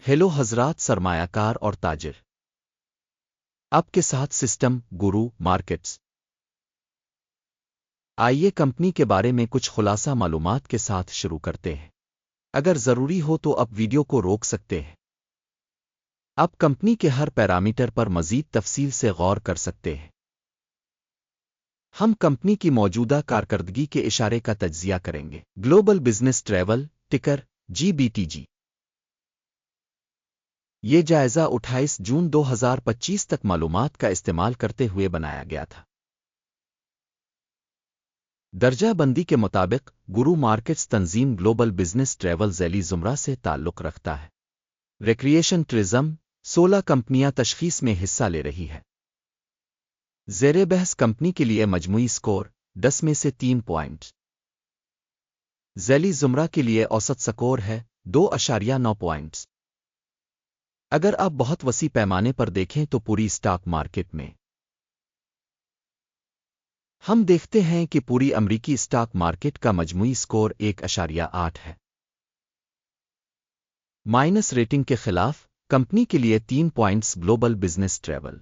Hello हजरात सरमाया car और ताजिर, आपके साथ सिस्टम गुरु मार्केट्स। आइए कंपनी के बारे में कुछ खुलासा मालूमात के साथ शुरू करते हैं। अगर जरूरी हो तो आप वीडियो को रोक सकते हैं। आप कंपनी के हर पैरामीटर पर मजीद तफसील से गौर कर सकते हैं। हम कंपनी की मौजूदा कारकर्दगी के इशारे का तज्जिया करेंगे। ग्लोबल बिजनेस ट्रैवल टिकर GBTG। ये जायजा 28 जून 2025 तक मालूमात का इस्तेमाल करते हुए बनाया गया था। दर्जा बंदी के मुताबिक गुरु मार्केट्स तंजीम ग्लोबल बिजनेस ट्रैवल ज़ैली ज़ुमरा से ताल्लुक़ रखता है। रिक्रिएशन टूरिज्म 16 कंपनियां तशखीस में हिस्सा ले रही है। ज़ेरे बहस कंपनी के लिए मजमूई स्कोर 10 में से 3 पॉइंट। ज़ैली ज़ुमरा के लिए औसत स्कोर है 2.9 पॉइंट्स। अगर आप बहुत वसी पैमाने पर देखें तो पूरी स्टॉक मार्केट में हम देखते हैं कि पूरी अमरीकी स्टॉक मार्केट का मजमूई स्कोर 1.8 है। माइनस रेटिंग के खिलाफ कंपनी के लिए 3 points. Global business travel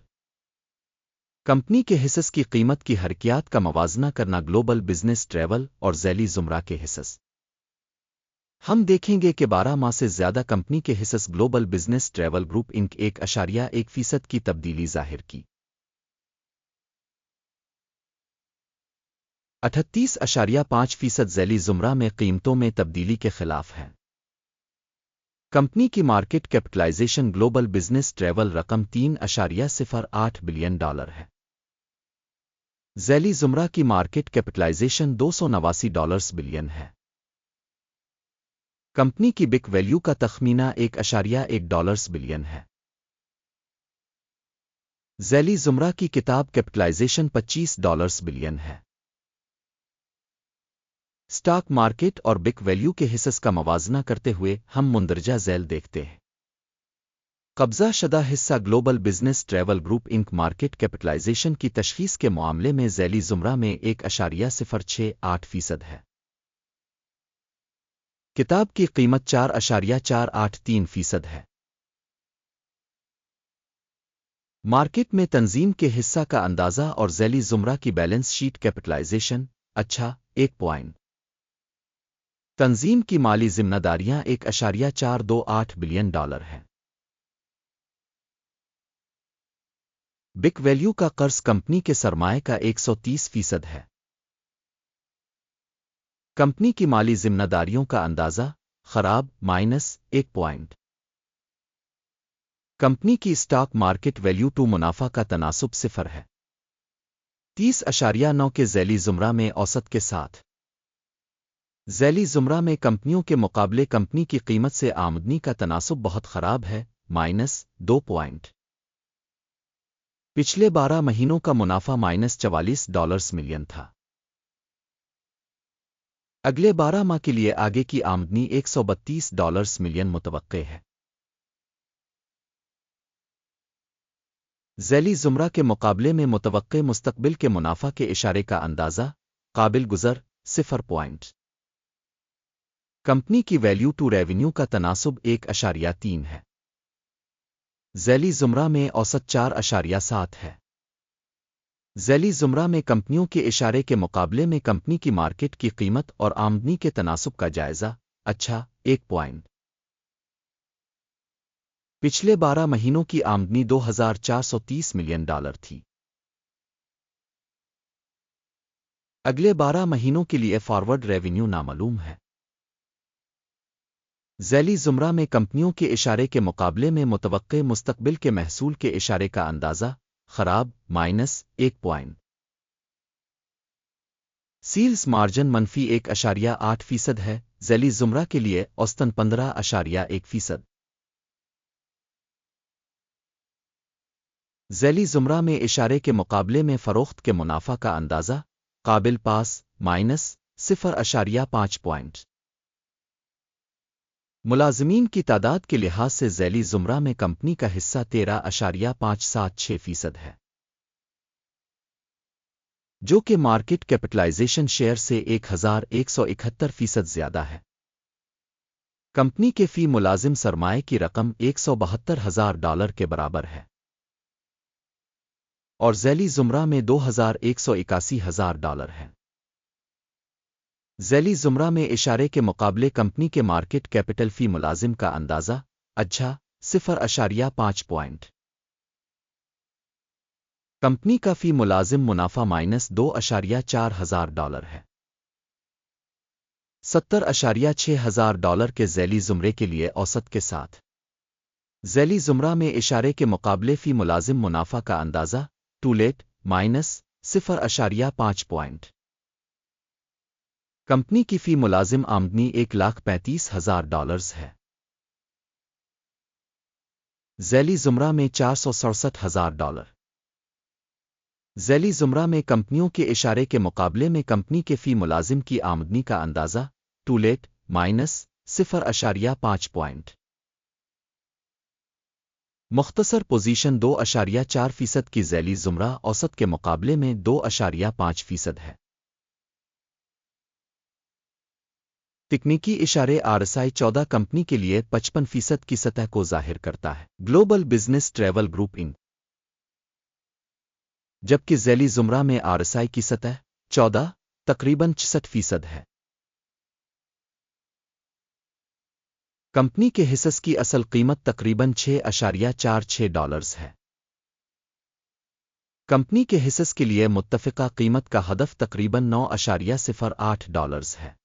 company के हिस्स की कीमत की हरकियात का मवाजना करना। ग्लोबल बिजनेस ट्रैवल और ज़ैली ज़ुमरा के हिस्स हम देखेंगे कि 12 माह से ज्यादा कंपनी के हिस्स global business travel group inc 1.1% की तब्दीली जाहिर की। 38.5% ज़ैली ज़ुमरा में कीमतों में तब्दीली के खिलाफ है। कंपनी की market capitalisation global business travel रकम $3.08 बिलियन है। ज़ैली ज़ुमरा की मार्केट कैपिटलाइजेशन $289 बिलियन है। कंपनी की बिक वैल्यू का तखमीना $1.1 बिलियन है। ज़ैली ज़ुमरा की किताब कैपिटलाइजेशन $25 बिलियन है। स्टॉक मार्केट और बिक वैल्यू के हिस्स का मवाजना करते हुए हम मुंदरजा झैल देखते हैं। कब्जा शदा हिस्सा global business travel group inc market capitalisation की तशखीस के मामले में ज़ैली ज़ुमरा में 1.068% है। किताब की कीमत 4.483% है। मार्केट में तंजीम के हिस्सा का अंदाज़ा और ज़ैली ज़ुमरा की बैलेंस शीट कैपिटलाइजेशन 1 पॉइंट। तंजीम की माली जिम्मेदारियां $1.428 बिलियन है। बिक वैल्यू का कर्ज कंपनी के सरमाए का 130% है। कंपनी की माली जिम्मेदारियों का अंदाज़ा खराब -1 पॉइंट। कंपनी की स्टॉक मार्केट वैल्यू टू मुनाफा का तनासुब 0 है। 30.9 के ज़ैली ज़ुमरा में औसत के साथ। ज़ैली ज़ुमरा में कंपनियों के मुकाबले कंपनी की कीमत से आमदनी का तनासुब बहुत खराब है -2 पॉइंट। पिछले 12 महीनों का मुनाफा $44 मिलियन था। अगले 12 माह के लिए आगे की आमदनी $132 मिलियन मुतवक्के है। ज़ैली ज़ुमरा के मुकाबले में मुतवक्के मुस्तकबिल के मुनाफा के इशारे का अंदाज़ा काबिल गुज़र 0 पॉइंट। कंपनी की वैल्यू टू रेवेन्यू का तनासुब 1.3 है। ज़ैली ज़ुमरा में औसत 4.7 है। ज़ैली ज़ुमरा में कंपनियों के इशारे के मुकाबले में कंपनी की मार्केट की कीमत और आमदनी के तनासुब का जायज़ा 1 पॉइंट। पिछले 12 महीनों की आमदनी $2,430 मिलियन थी। अगले 12 महीनों के लिए फॉरवर्ड रेवेन्यू नामालूम है। ज़ैली ज़ुमरा में कंपनियों के इशारे के मुकाबले में मुतवक्के मुस्तकबिल के महसूल के इशारे का अंदाज़ा खराब -1 पॉइंट। सील्स मार्जिन -1 -8% है। ज़ैली ज़ुमरा के लिए औसतन 15.1%। ज़ैली ज़ुमरा में इशारे के मुकाबले में फ़रोख्त के मुनाफा का अंदाज़ा काबिल पास -0.5 पॉइंट। मुलाजमीन की तादाद के लिहाज से ज़ैली ज़ुमरा में कंपनी का हिस्सा 13.576% है, जो कि मार्केट कैपिटलाइजेशन शेयर से 1,171% ज्यादा है। कंपनी के फी मुलाजिम सरमाए की रकम $172,000 के बराबर है और ज़ैली ज़ुमरा में $2,181,000 है। ज़ैली ज़ुमरा में इशारे के मुकाबले कंपनी के मार्केट कैपिटल फी मुलाजिम का अंदाज़ा अच्छा 0.5 पॉइंट। कंपनी का फी मुलाजिम मुनाफा -$2,400,000 है। $70,600 के ज़ैली ज़ुमरे के लिए औसत के साथ ज़ैली ज़ुमरा में इशारे के मुकाबले फी मुलाजिम मुनाफा का अंदाज़ा टूलेट -0.5 पॉइंट। कंपनी की फी मुलाजिम आमदनी $1,35,000 है। ज़ैली ज़ुमरा में $467,000। ज़ैली ज़ुमरा में कंपनियों के इशारे के मुकाबले में कंपनी के फी मुलाजिम की आमदनी का अंदाज़ा टूलेट -0.5 पॉइंट। मुख्तसर पोजीशन 2.4% की ज़ैली ज़ुमरा औसत के मुकाबले में 2.5% है। तकनीकी इशारे RSI 14 कंपनी के लिए 55% की सतह को जाहिर करता है। Global business travel group inc, जबकि ज़ैली ज़ुमरा में RSI की सतह 14 तकरीबन 66% है। कंपनी के हिस्स की असल कीमत तकरीबन $6.46 है। कंपनी के हिस्स के लिए मुत्तफ़िका कीमत का हदफ तकरीबन $9.08 है।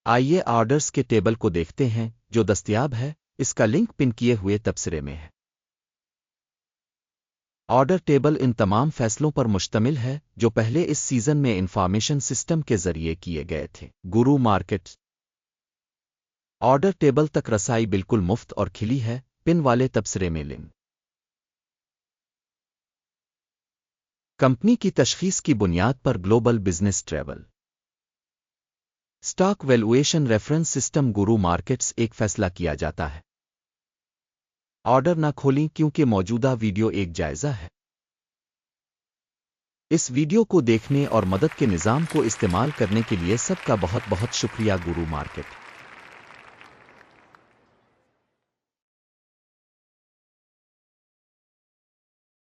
आइए ऑर्डर्स के टेबल को देखते हैं जो दस्तयाब है, इसका लिंक पिन किए हुए तबसरे में है। ऑर्डर टेबल इन तमाम फैसलों पर मुश्तमिल है जो पहले इस सीज़न में इंफॉर्मेशन सिस्टम के जरिए किए गए थे। गुरु मार्केट ऑर्डर टेबल तक रसाई बिल्कुल मुफ्त और खिली है, पिन वाले तबसरे में लिंक। कंपनी की तशखीस की बुनियाद पर global business travel stock valuation reference system गुरु मार्केट्स एक फैसला किया जाता है। ऑर्डर न खोलें क्योंकि मौजूदा वीडियो एक जायजा है। इस वीडियो को देखने और मदद के निज़ाम को इस्तेमाल करने के लिए सबका बहुत बहुत शुक्रिया। गुरु मार्केट